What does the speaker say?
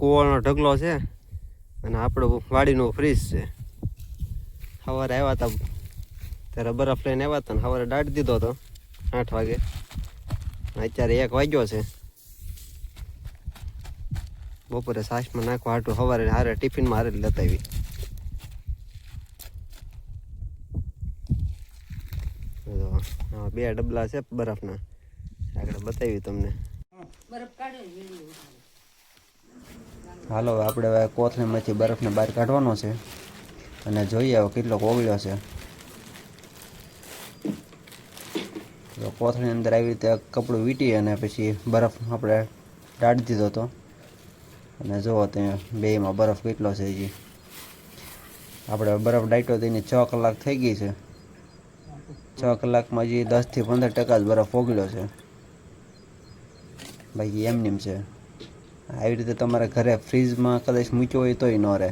કૂવાનો ઢગલો છે અને આપણું વાડીનું ફ્રીજ છે. સવારે આવ્યા હતા ત્યારે બરફ લઈને આવ્યા હતા ને સવારે દાટી દીધો હતો 8 વાગે. અત્યારે 1 વાગ્યો છે. બપોરે છાશમાં નાખવા હાટું સવારે હારે ટિફિનમાં હારે લેતા આવી. બે ડબલા છે બરફના, આગળ બતાવ્યું તમને. હાલો આપણે હવે કોથળીમાંથી બરફને બહાર કાઢવાનો છે અને જોઈએ હવે કેટલો ઓગળ્યો છે. કોથળીની અંદર આવી રીતે કપડું વીંટી અને પછી બરફ આપણે દાટી દીધો હતો અને જુઓ ત્યાં બેમાં બરફ કેટલો છે. હજી આપણે બરફ દાટ્યો તો એની 6 કલાક થઈ ગઈ છે. 6 કલાકમાં હજી 10 થી 15% જ બરફ ઓગળ્યો છે. બાકી એમનેમ છે. આવી રીતે તમારે ઘરે ફ્રીજમાં કદાચ મૂક્યો હોય તોય ન રહે.